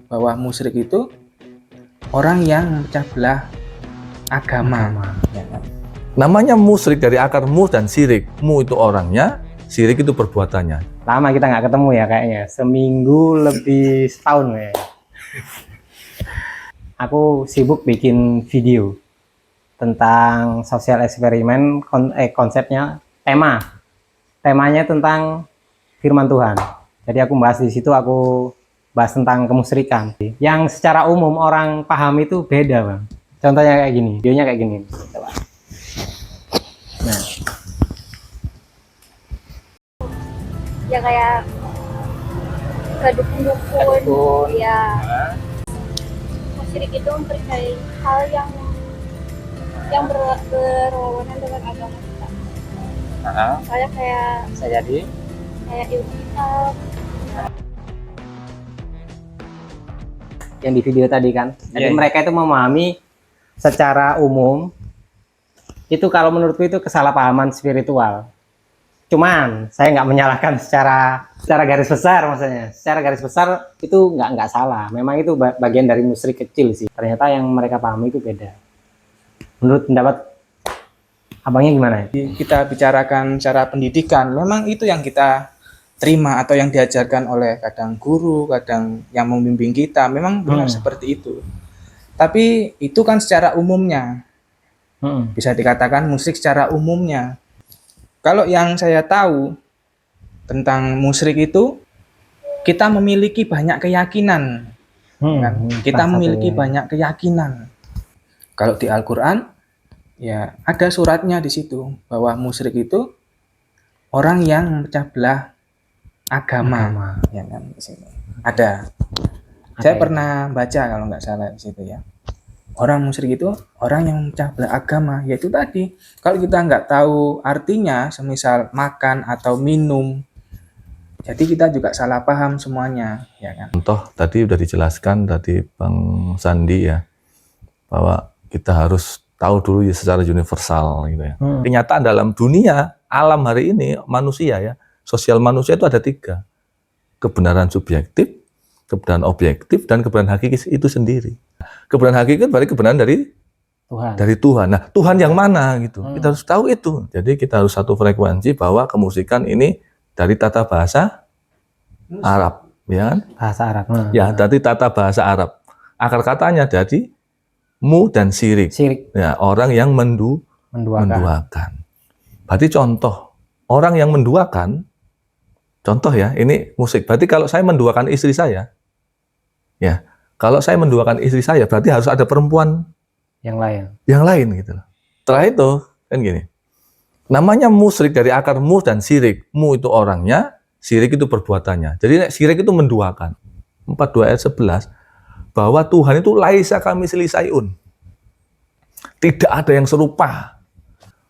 bahwa musyrik itu orang yang memecah belah agama. Ya kan? Namanya musyrik dari akar mu dan sirik. Mu itu orangnya, sirik itu perbuatannya. Lama kita nggak ketemu ya kayaknya, seminggu lebih setahun ya. Aku sibuk bikin video tentang sosial eksperimen, konsepnya temanya tentang firman Tuhan. Jadi aku bahas di situ, aku bahas tentang kemusyrikan yang secara umum orang paham itu beda, Bang. Contohnya kayak gini, videonya kayak gini. Coba. Nah, ya kayak ke dukun-dukun ya. Musyrik itu mempercayai hal yang berlawanan dengan agama kita. Misalnya kayak bisa jadi ilmu kitab. yang di video tadi kan. Jadi mereka itu memahami secara umum itu, kalau menurutku itu kesalahpahaman spiritual. Cuman saya nggak menyalahkan secara garis besar, maksudnya secara garis besar itu nggak salah. Memang itu bagian dari musyrik kecil sih. Ternyata yang mereka pahami itu beda. Menurut pendapat abangnya gimana? Kita bicarakan secara pendidikan, memang itu yang kita terima atau yang diajarkan oleh kadang guru, kadang yang membimbing kita, memang benar seperti itu. Tapi itu kan secara umumnya, bisa dikatakan musyrik secara umumnya. Kalau yang saya tahu tentang musyrik itu, kita memiliki banyak keyakinan. Kan? Kita memiliki banyak keyakinan. Kalau di Al-Quran, ya ada suratnya di situ bahwa musyrik itu orang yang memecah belah agama. Ya kan, di sini ada. Saya pernah baca kalau nggak salah di situ ya. Orang musyrik itu orang yang memecah belah agama, yaitu tadi. Kalau kita nggak tahu artinya, semisal makan atau minum, jadi kita juga salah paham semuanya, ya kan. Contoh tadi udah dijelaskan tadi Bang Sandi ya, bahwa kita harus tahu dulu ya secara universal gitu ya. Kenyataan dalam dunia alam hari ini manusia ya, sosial manusia itu ada 3. Kebenaran subjektif, kebenaran objektif, dan kebenaran hakiki itu sendiri. Kebenaran hakiki berarti kebenaran dari Tuhan. Nah, Tuhan yang mana gitu. Kita harus tahu itu. Jadi kita harus satu frekuensi bahwa kemusyrikan ini dari tata bahasa Arab, ya kan? Bahasa Arab. Ya, dari tata bahasa Arab. Akar katanya dari mu dan sirik. Ya, orang yang menduakan. Berarti contoh, orang yang menduakan, contoh ya, ini musyrik. Berarti kalau saya menduakan istri saya, ya, kalau saya menduakan istri saya, berarti harus ada perempuan yang lain gitu loh. Setelah itu, kan gini, namanya musyrik dari akar mu dan sirik. Mu itu orangnya, sirik itu perbuatannya. Jadi sirik itu menduakan. 42 ayat 11, bahwa Tuhan itu laisa kamitslihi syai'un. Tidak ada yang serupa.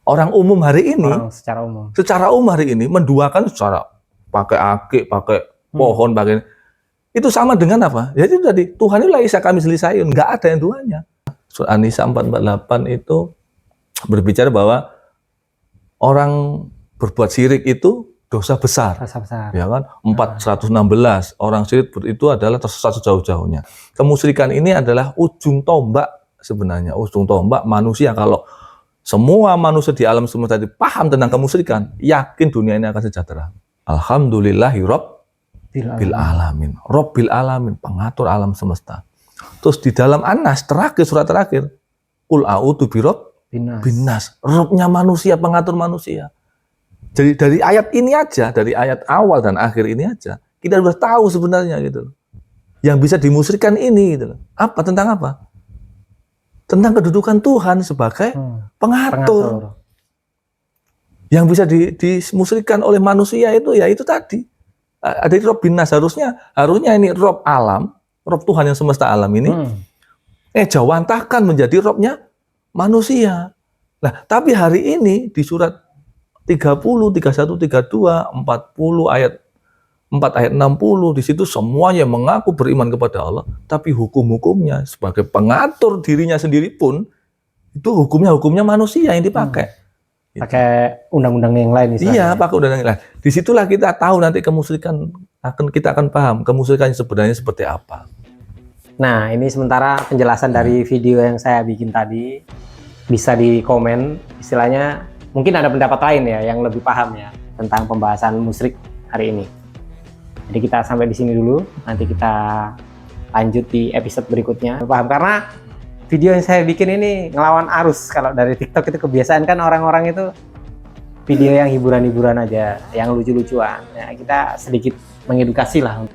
Orang umum hari ini, secara umum hari ini menduakan secara pakai akik, pakai pohon, pakai itu sama dengan apa? Ya itu tadi, Tuhan itu laisa kamitslihi syai'un, enggak ada yang duanya. Surah An-Nisa 448 itu berbicara bahwa orang berbuat syirik itu dosa besar. Ya kan? 416 orang syirik itu adalah tersesat sejauh-jauhnya. Kemusyrikan ini adalah ujung tombak sebenarnya, ujung tombak manusia. Kalau semua manusia di alam semesta tadi paham tentang kemusyrikan, yakin dunia ini akan sejahtera. Alhamdulillahi Rabbil alamin. Rabbil alamin, pengatur alam semesta. Terus di dalam An-Nas terakhir, surat terakhir, Qul a'udzu binnas. Robnya manusia, pengatur manusia. Jadi dari ayat ini aja, dari ayat awal dan akhir ini aja, kita sudah tahu sebenarnya gitu. Yang bisa dimusyrikan ini gitu. Apa? Tentang apa? Tentang kedudukan Tuhan sebagai pengatur. Yang bisa dimusyrikan oleh manusia itu ya itu tadi. Ada Rob binnas, harusnya ini Rob alam, Rob Tuhan yang semesta alam ini, jawantahkan menjadi Robnya manusia. Nah, tapi hari ini di surat 30, 31, 32, 40 ayat 4 ayat 60 di situ semuanya mengaku beriman kepada Allah, tapi hukum-hukumnya sebagai pengatur dirinya sendiri pun itu hukumnya manusia yang dipakai. Pakai undang-undang yang lain misalnya. Iya, pakai undang-undang yang lain. Disitulah kita tahu nanti kemusyrikan kita akan paham kemusyrikan sebenarnya seperti apa. Nah, ini sementara penjelasan dari video yang saya bikin tadi. Bisa di komen, istilahnya mungkin ada pendapat lain ya yang lebih paham ya tentang pembahasan musyrik hari ini. Jadi kita sampai di sini dulu, nanti kita lanjut di episode berikutnya. Paham, karena video yang saya bikin ini ngelawan arus. Kalau dari TikTok itu kebiasaan kan orang-orang itu video yang hiburan-hiburan aja, yang lucu-lucuan. Ya, kita sedikit mengedukasi lah.